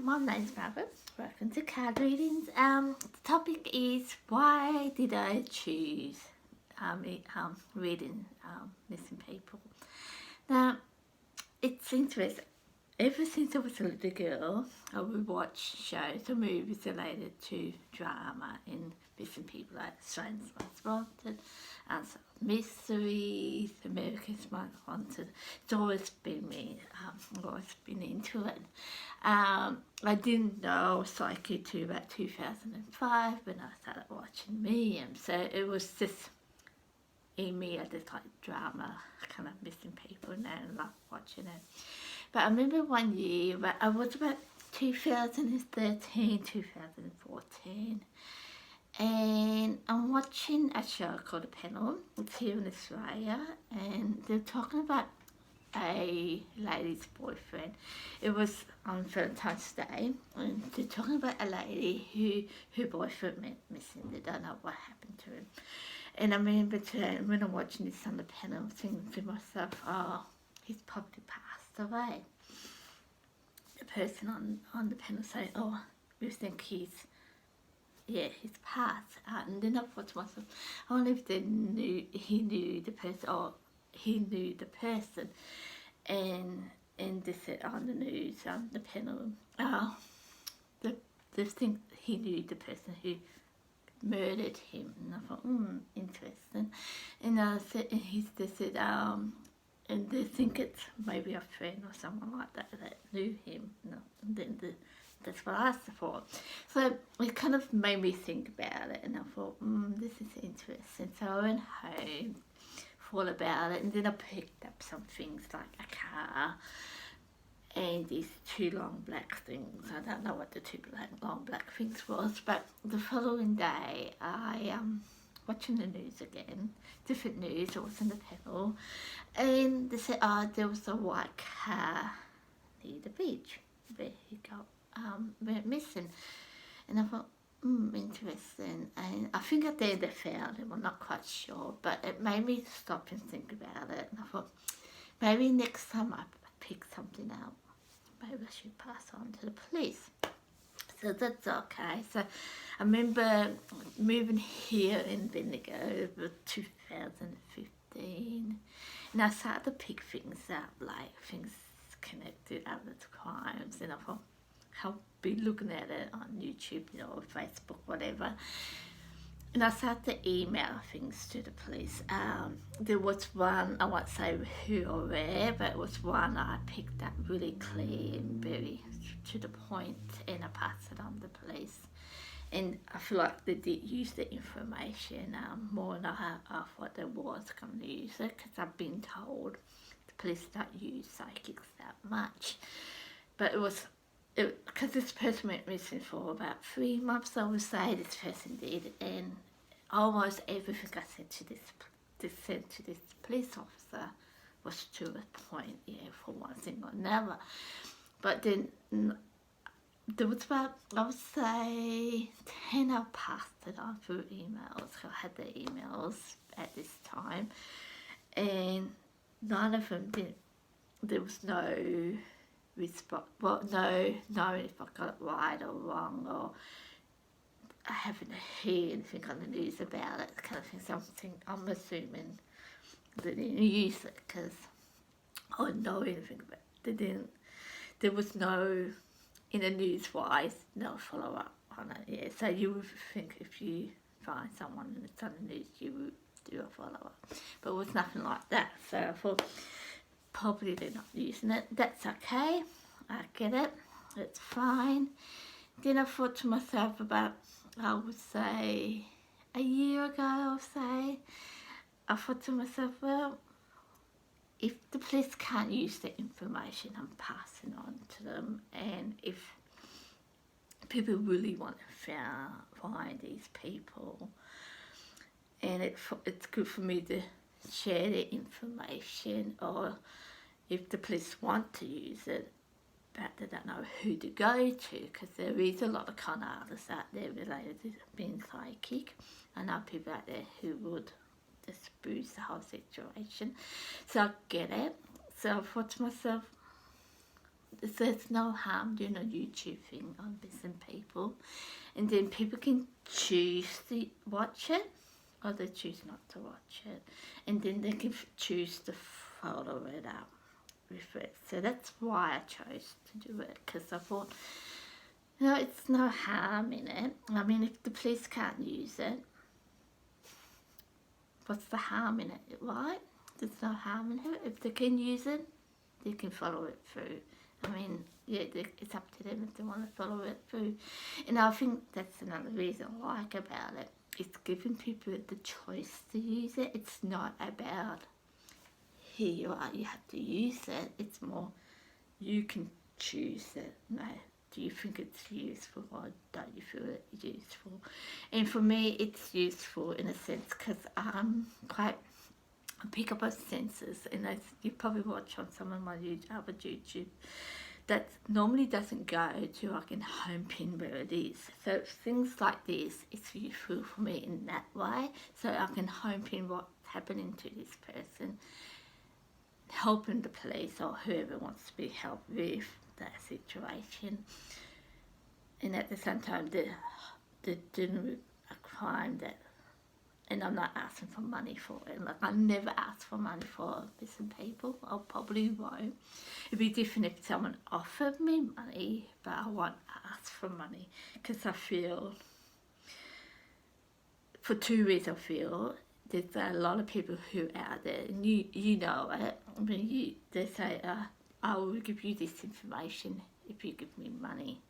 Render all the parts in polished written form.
my name's Margaret. Welcome to Card Readings. The topic is why did I choose reading missing people? Now, it's interesting. Ever since I was a little girl, I would watch shows or movies related to drama in missing people, like Strange Most Wanted, Unsolved Mysteries, America's Most Wanted. It's always been me. I've always been into it. I didn't know I was psychic to about 2005 when I started watching Medium. So it was just in me, I just like drama, kind of missing people, and I love watching it. But I remember one year, but I was about 2013, 2014, and I'm watching a show called The Panel. It's here in Australia, and they're talking about a lady's boyfriend. It was on Valentine's Day, and they're talking about a lady her boyfriend went missing. They don't know what happened to him. And I remember today, when I'm watching this on The Panel, thinking to myself, oh, he's probably passed away. The person on the panel saying, oh, we think he's passed. And then I thought to myself, I wonder if he knew the person, or he knew the person. And they said on the news, on the panel, they think he knew the person who murdered him. And I thought, interesting. And they said, and they think it's maybe a friend or someone like that knew him. And then that's what I thought. So it kind of made me think about it, and I thought, this is interesting. So I went home, thought about it, and then I picked up some things like a car and these two long black things. I don't know what the two long black things was, but the following day I watching the news again, different news, it was in The Panel, and they said, there was a white car near the beach where he went missing. And I thought, interesting. And I think at the end they found him, I'm not quite sure, but it made me stop and think about it. And I thought, maybe next time I pick something up, maybe I should pass on to the police. So that's okay. So I remember moving here in Bendigo over 2015, and I started to pick things up, like things connected to other crimes, and I thought, I'll be looking at it on YouTube, or Facebook, whatever. And I started to email things to the police. There was one, I won't say who or where, but it was one I picked up really clear and very to the point, and I passed it on to the police. And I feel like they did use the information more than I thought they was going to use it, because I've been told the police don't use psychics that much. But because this person went missing for about 3 months, I would say this person did, and almost everything I said to this police officer was to a point, for one thing or another. But then there was about, I would say, 10 I passed it on through emails. I had the emails at this time, and none of them did. There was no response. Well, no, if I got it right or wrong, or I haven't heard anything on the news about it, kind of thing. Something I'm assuming they didn't use it because I didn't know anything about it. They didn't. There was no, in the news-wise, no follow-up on it. So you would think if you find someone and it's on the news, you would do a follow-up. But it was nothing like that. So I thought, probably they're not using it. That's okay. I get it. It's fine. Then I thought to myself about, I would say, a year ago, I thought to myself, well, if the police can't use the information I'm passing on to them, and if people really want to find these people, and it's good for me to share the information, or if the police want to use it, but they don't know who to go to, because there is a lot of con artists out there related to being psychic. I know people out there who would just boost the whole situation. So I get it. So I thought to myself, there's no harm doing a YouTube thing on missing people, and then people can choose to watch it or they choose not to watch it, and then they can choose to follow it up with it. So that's why I chose to do it, because I thought, you know, it's no harm in it. I mean, if the police can't use it, what's the harm in it, right? There's no harm in it. If they can use it, they can follow it through. I mean, yeah, it's up to them if they want to follow it through. And I think that's another reason I like about it. It's giving people the choice to use it. It's not about, here you are, you have to use it. It's more, you can choose it. No, do you think it's useful or don't you feel it's useful? And for me, it's useful in a sense because I'm quite, I pick up on senses, and as you probably watch on some of my other YouTube, that normally doesn't go to like in home pin where it is. So things like this, it's useful for me in that way. So I can home pin what's happening to this person, helping the police or whoever wants to be helped with that situation. And at the same time, they're dealing with a crime that, and I'm not asking for money for it. Like, I never ask for money for missing people. I probably won't. It'd be different if someone offered me money, but I won't ask for money because I feel, for two reasons, I feel there's a lot of people who are out there, and you know it. I mean, they say, I will give you this information if you give me money.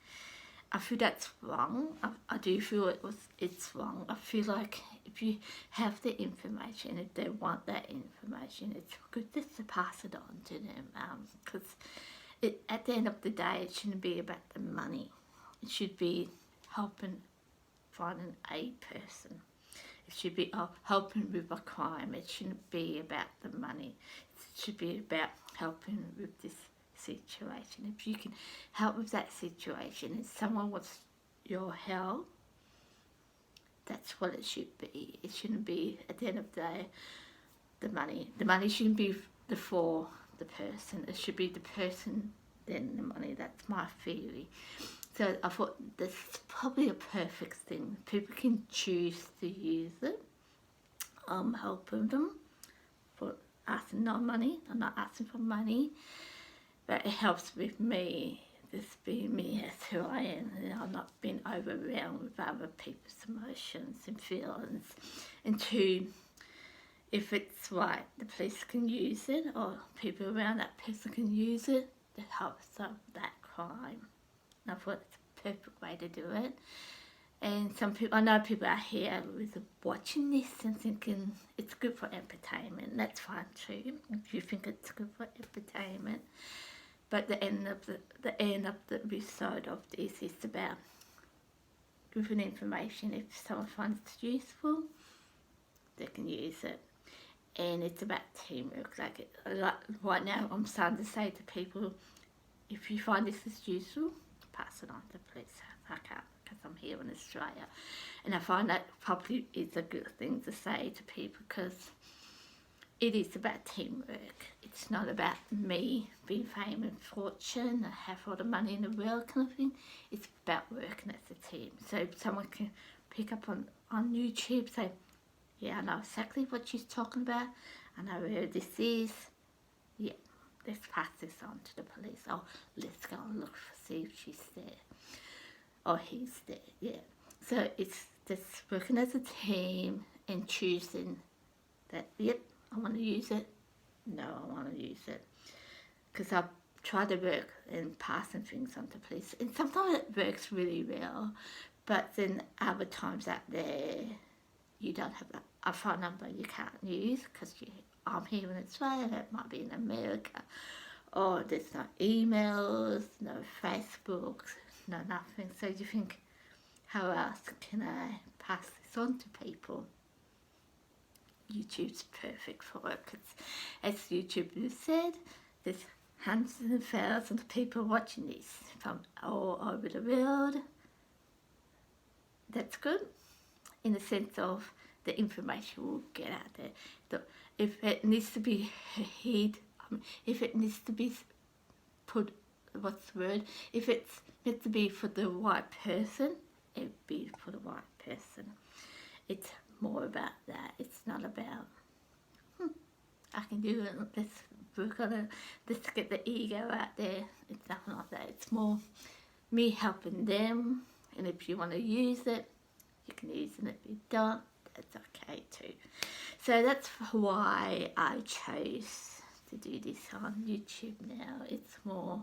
I feel that's wrong. I do feel it's wrong. I feel like if you have the information, if they want that information, it's good just to pass it on to them. Because at the end of the day, it shouldn't be about the money. It should be helping finding a person. It should be helping with a crime. It shouldn't be about the money. It should be about helping with this situation. If you can help with that situation and someone wants your help, that's what it should be. It shouldn't be, at the end of the day, the money. The money shouldn't be for the person. It should be the person, then the money. That's my theory. So I thought this is probably a perfect thing. People can choose to use it. I'm helping them for asking no money. I'm not asking for money. But it helps with me, just being me as who I am, and I'm not being overwhelmed with other people's emotions and feelings. And two, if it's right, the police can use it, or people around that person can use it, to help solve that crime. And I thought it's a perfect way to do it. And some people, I know people out here with watching this and thinking it's good for entertainment. That's fine too, if you think it's good for entertainment. But the end of the episode of this is about giving information. If someone finds it useful, they can use it. And it's about teamwork. Like right now, I'm starting to say to people, if you find this is useful, pass it on to police. I can't, because I'm here in Australia. And I find that probably is a good thing to say to people, because it is about teamwork. It's not about me being famous and fortune and have all the money in the world kind of thing. It's about working as a team. So if someone can pick up on YouTube, say, yeah, I know exactly what she's talking about. I know where this is. Yeah, let's pass this on to the police. Oh, let's go and look for, see if she's there. Or he's there, yeah. So it's just working as a team and choosing that, yep, I want to use it. No, I want to use it. Because I've tried to work and passing things on to police. And sometimes it works really well. But then other times out there, you don't have a phone number you can't use because I'm here in Australia, it might be in America. Or there's no emails, no Facebook, no nothing. So you think, how else can I pass this on to people? YouTube's perfect for it because, as YouTube has said, there's hundreds and thousands of people watching this from all over the world. That's good in the sense of the information will get out there. If it needs to be if it needs to be put what's the word? If it's meant to be for the right person, it'd be for the right person. It's more about that. It's not about, I can do it, let's work on it, let's get the ego out there. It's nothing like that. It's more me helping them, and if you want to use it, you can use it. If you don't, that's okay too. So that's why I chose to do this on YouTube now. It's more,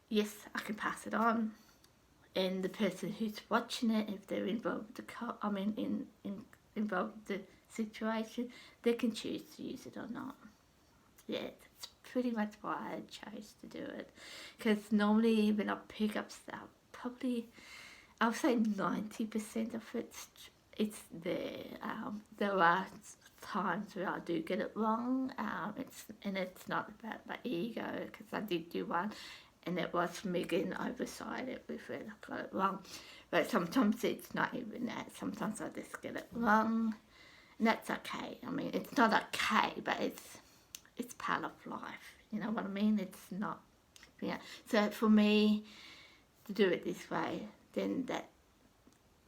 yes, I can pass it on, and the person who's watching it, if they're involved with involved with the situation, they can choose to use it or not. Yeah, that's pretty much why I chose to do it. Because normally when I pick up stuff, probably I'll say 90% of it's there. There are times where I do get it wrong. It's not about my ego, because I did do one, and it was me getting oversighted with it. I got it wrong, but sometimes it's not even that. Sometimes I just get it wrong, and that's okay. I mean, it's not okay, but it's part of life. You know what I mean? It's not. Yeah. So for me to do it this way, then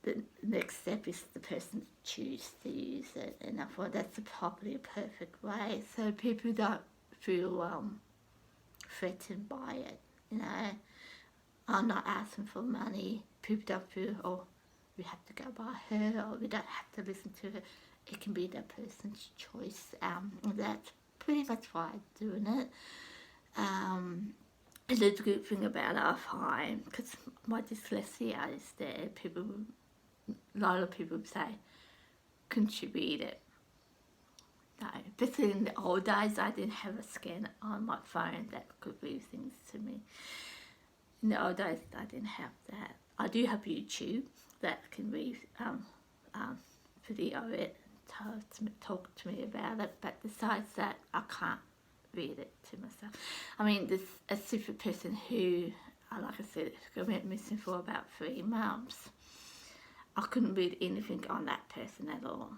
the next step is the person to choose to use it, and I thought that's probably a perfect way, so people don't feel threatened by it. You know, I'm not asking for money. People don't feel, oh, we have to go by her, or we don't have to listen to her. It can be that person's choice. That's pretty much why I'm doing it. The good thing about it, I find, because my dyslexia is there, a lot of people say, couldn't you read it? No, but in the old days, I didn't have a scanner on my phone that could read things to me. In the old days, I didn't have that. I do have YouTube that can read video it, talk to me about it, but besides that, I can't read it to myself. I mean, there's a different person who, like I said, went missing for about 3 months. I couldn't read anything on that person at all.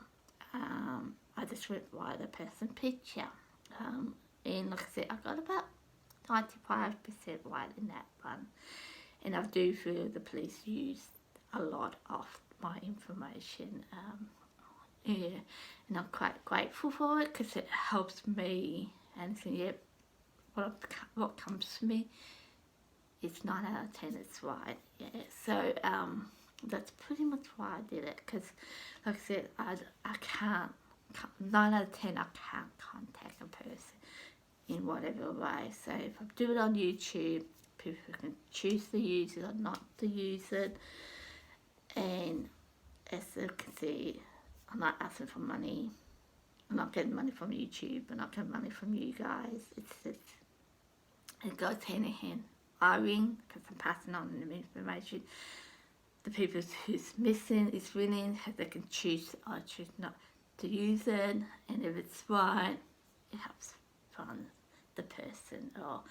I just went by the person's picture. And like I said, I got about 95% right in that one. And I do feel the police use a lot of my information. Yeah, and I'm quite grateful for it, because it helps me. And so, yeah, what comes to me is 9 out of 10 is right. Yeah, so that's pretty much why I did it, because like I said, I can't, 9 out of 10 I can't contact a person in whatever way. So if I do it on YouTube, people can choose to use it or not to use it. And as you can see, I'm not asking for money. I'm not getting money from YouTube. I'm not getting money from you guys. It's just, it goes hand in hand. I ring because I'm passing on the information. The people who's missing is winning. They can choose or choose not to use it. And if it's right, it helps find the person or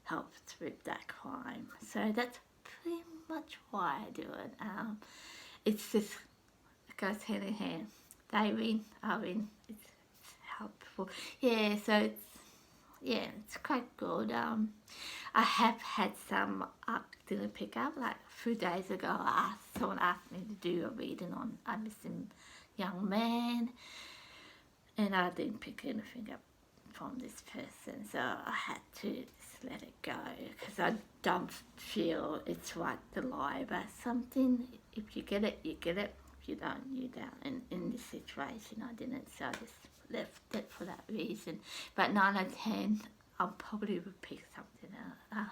helps with that crime. So that's pretty much why I do it. It's just, it goes hand in hand. They win, I win. It's helpful. Yeah, so it's quite good. I have had some I didn't pick up. Like a few days ago, someone asked me to do a reading on a missing young man, and I didn't pick anything up from this person, so I had to just let it go, because I don't feel it's right to lie about something. If you get it, you get it. If you don't, you don't. And in this situation, I didn't, so I just left it for that reason. But 9 out of 10, I'll probably would pick something out.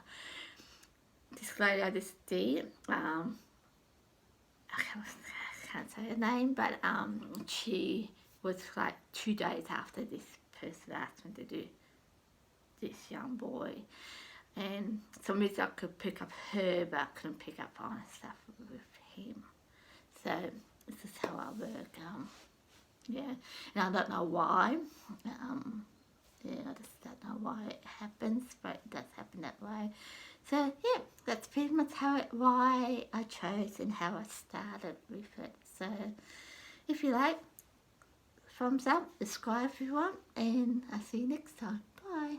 This lady I just did, I can't say her name, but she was like 2 days after this person asked me to do this young boy, and some reason I could pick up her, but I couldn't pick up on stuff with him. So this is how I work. Yeah, and I don't know why. Yeah, I just don't know why it happens, but it does happen that way. So yeah, that's pretty much why I chose and how I started with it. So if you like, thumbs up, subscribe if you want, and I'll see you next time. Bye.